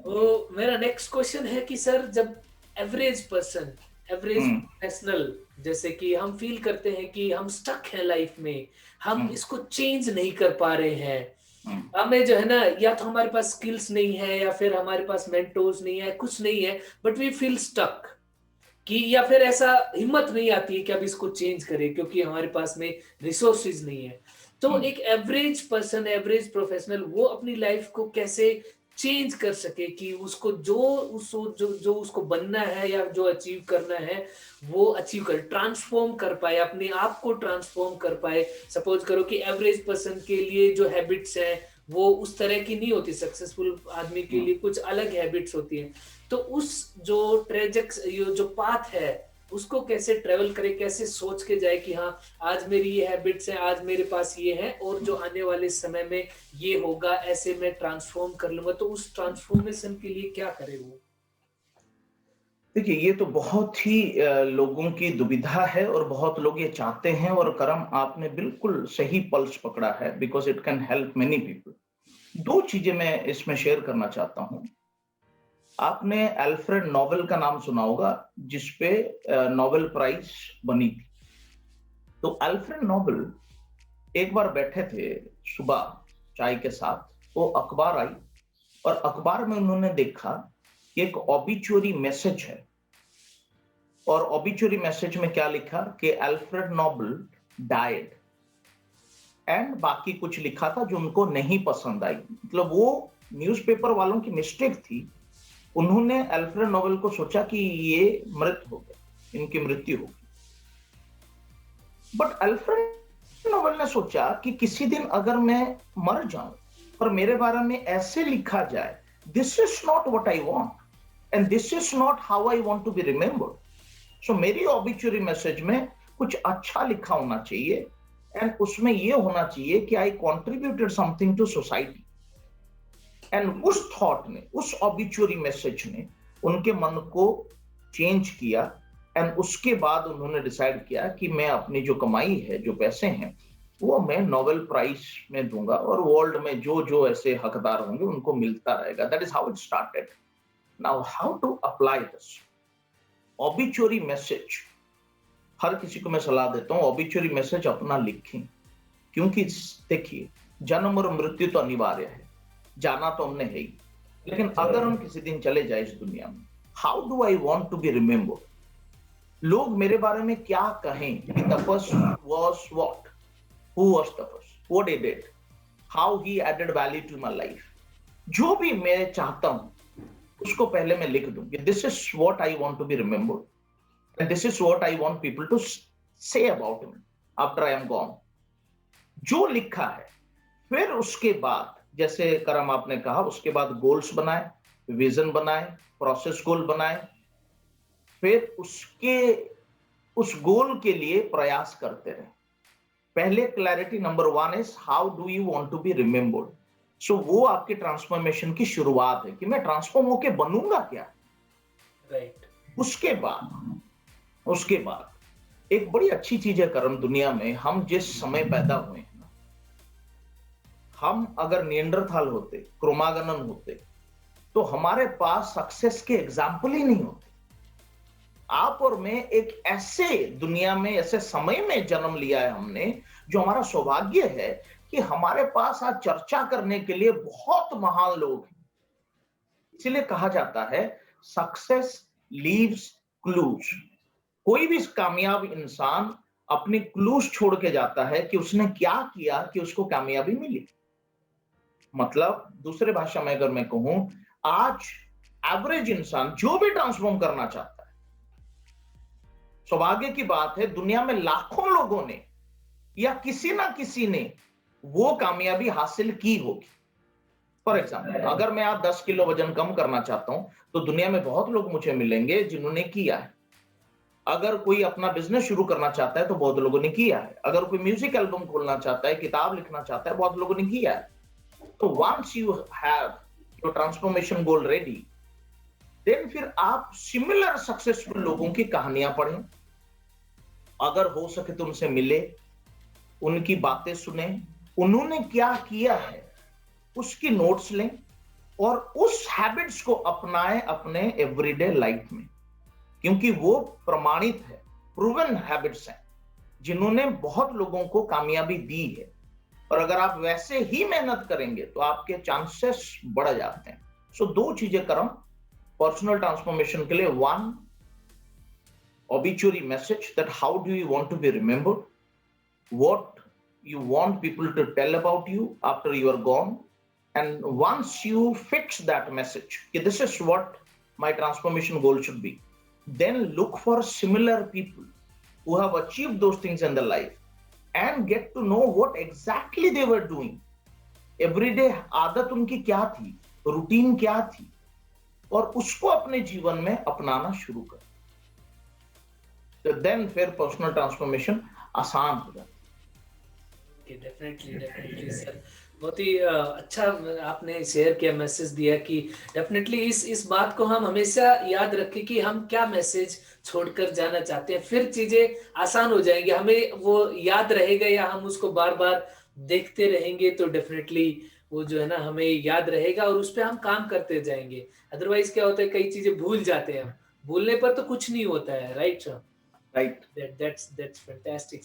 तो मेरा next question है कि सर जब एवरेज पर्सन, एवरेज हम्म। प्रोफेशनल, जैसे कि हम फील करते हैं कि हम स्टक हैं लाइफ में, हम हम्म। इसको चेंज नहीं कर पा रहे हैं, हम्म। हमें जो है ना, या तो हमारे पास स्किल्स नहीं है या फिर हमारे पास मेंटोर्स नहीं है, कुछ नहीं है, बट वी फील स्टक, कि या फिर ऐसा हिम्मत नहीं आती है कि अब इसको चेंज करें क्योंकि हमारे पास में रिसोर्सेज नहीं है। तो हम्म। एक एवरेज पर्सन, एवरेज प्रोफेशनल वो अपनी लाइफ को कैसे चेंज कर सके कि उसको जो उसको बनना है या जो अचीव करना है वो अचीव कर, ट्रांसफॉर्म कर पाए, अपने आप को ट्रांसफॉर्म कर पाए। सपोज करो कि एवरेज पर्सन के लिए जो हैबिट्स हैं वो उस तरह की नहीं होती, सक्सेसफुल आदमी के हम्म। लिए कुछ अलग हैबिट्स होती हैं। तो उस जो ट्रेजेक्स ये जो पाथ है उसको कैसे ट्रेवल करे, कैसे सोच के जाए कि हाँ आज मेरी ये हैबिट्स हैं, आज मेरे पास ये है, और जो आने वाले समय में ये होगा, ऐसे मैं ट्रांसफॉर्म कर लूंगा। तो उस ट्रांसफॉर्मेशन के लिए क्या करे वो? देखिए, ये तो बहुत ही लोगों की दुविधा है और बहुत लोग ये चाहते हैं, और करम आपने बिल्कुल सही पल्स पकड़ा है, because it can help many people. दो चीजें मैं इसमें शेयर करना चाहता हूं। आपने अल्फ्रेड नोबेल का नाम सुना होगा, जिसपे नोबेल प्राइज बनी थी। तो अल्फ्रेड नोबेल एक बार बैठे थे सुबह चाय के साथ, वो अखबार आई, और अखबार में उन्होंने देखा कि एक ऑबिचुअरी मैसेज है। और ऑबिचुअरी मैसेज में क्या लिखा कि अल्फ्रेड नोबेल डाइड, एंड बाकी कुछ लिखा था जो उनको नहीं पसंद आई। मतलब वो न्यूज़पेपर वालों की मिस्टेक थी। उन्होंने अल्फ्रेड नोबेल को सोचा कि ये मृत हो गए, इनकी मृत्यु होगी। बट अल्फ्रेड नोबेल ने सोचा कि किसी दिन अगर मैं मर जाऊं और मेरे बारे में ऐसे लिखा जाए, this is not what I want, and this is not how I want to be remembered. So मेरी ऑबिचुअरी मैसेज में कुछ अच्छा लिखा होना चाहिए, एंड उसमें ये होना चाहिए कि I contributed something to society. And उस थॉट ने, उस ऑबिचुअरी मैसेज ने उनके मन को चेंज किया। एंड उसके बाद उन्होंने डिसाइड किया कि मैं अपनी जो कमाई है, जो पैसे हैं, वो मैं नोबेल प्राइज में दूंगा, और वर्ल्ड में जो जो ऐसे हकदार होंगे उनको मिलता रहेगा। That is how it started. Now how to apply this obituary message. हर किसी को मैं सलाह देता हूं, ऑबिचुअरी मैसेज अपना लिखें, क्योंकि देखिए, जन्म और मृत्यु तो अनिवार्य है, जाना तो हमने है ही। लेकिन अगर हम किसी दिन चले जाए इस दुनिया में, how do I want to be remembered? लोग मेरे बारे में क्या कहें कि Tapas was what, who was Tapas, what he did, how he added value to my life. जो भी मैं चाहता हूं उसको पहले मैं लिख दूं कि this is what I want to be remembered, and this is what I want people to say about me after I am gone. जो लिखा है, फिर उसके बाद, जैसे करम आपने कहा, उसके बाद गोल्स बनाए, विजन बनाए, प्रोसेस गोल बनाए, फिर उसके उस गोल के लिए प्रयास करते रहे। पहले clarity number one is how do you want to be remembered. So वो आपके ट्रांसफॉर्मेशन की शुरुआत है कि मैं ट्रांसफॉर्म होके बनूंगा क्या। राइट। उसके बाद उसके बाद एक बड़ी अच्छी चीज है करम, दुनिया में हम जिस समय पैदा हुए हैं, हम अगर नियंडरथाल होते, क्रोमागनन होते, तो हमारे पास सक्सेस के एग्जाम्पल ही नहीं होते। आप और मैं एक ऐसे दुनिया में, ऐसे समय में जन्म लिया है हमने, जो हमारा सौभाग्य है कि हमारे पास आज चर्चा करने के लिए बहुत महान लोग हैं। इसीलिए कहा जाता है सक्सेस लीव्स क्लूज। कोई भी कामयाब इंसान अपने क्लूज छोड़ के जाता है कि उसने क्या किया कि उसको कामयाबी मिली। मतलब दूसरे भाषा में अगर मैं कहूं, आज एवरेज इंसान जो भी ट्रांसफॉर्म करना चाहता है, सौभाग्य की बात है दुनिया में लाखों लोगों ने या किसी ना किसी ने वो कामयाबी हासिल की होगी। फॉर एग्जाम्पल, अगर मैं आज 10 किलो वजन कम करना चाहता हूं, तो दुनिया में बहुत लोग मुझे मिलेंगे जिन्होंने किया है। अगर कोई अपना बिजनेस शुरू करना चाहता है तो बहुत लोगों ने किया है। अगर कोई म्यूजिक एल्बम खोलना चाहता है, किताब लिखना चाहता है, बहुत लोगों ने किया है। तो once you have your transformation goal ready, then फिर आप सिमिलर सक्सेसफुल लोगों की कहानियां पढ़ें, अगर हो सके तो उनसे मिले, उनकी बातें सुने, उन्होंने क्या किया है उसकी नोट्स लें, और उस हैबिट्स को अपनाएं अपने एवरीडे लाइफ में, क्योंकि वो प्रमाणित है, प्रूवन हैबिट्स हैं जिन्होंने बहुत लोगों को कामयाबी दी है। और अगर आप वैसे ही मेहनत करेंगे तो आपके चांसेस बढ़ जाते हैं। सो दो चीजें करो पर्सनल ट्रांसफॉर्मेशन के लिए। One, obituary message, that how do you want to be remembered, what you want people to tell about you after you are gone. And once you fix that message, okay, this is what my transformation goal should be, then look for similar people who have achieved those things in their life and get to know what exactly they were doing. Everyday आदत उनकी क्या थी, routine क्या थी, और उसको अपने जीवन में अपनाना शुरू कर। तो देन फिर पर्सनल ट्रांसफॉर्मेशन आसान हो जाती है। डेफिनेटली डेफिनेटली सर, बहुत ही अच्छा आपने शेयर किया, मैसेज दिया कि डेफिनेटली इस बात को हम हमेशा याद रखें कि हम क्या मैसेज छोड़कर जाना चाहते हैं, फिर चीजें आसान हो जाएंगी, हमें वो याद रहेगा या हम उसको बार बार देखते रहेंगे तो डेफिनेटली वो जो है ना हमें याद रहेगा और उस पर हम काम करते जाएंगे। अदरवाइज क्या होता है, कई चीजें भूल जाते हैं हम, भूलने पर तो कुछ नहीं होता है, right sir? Right. That's fantastic.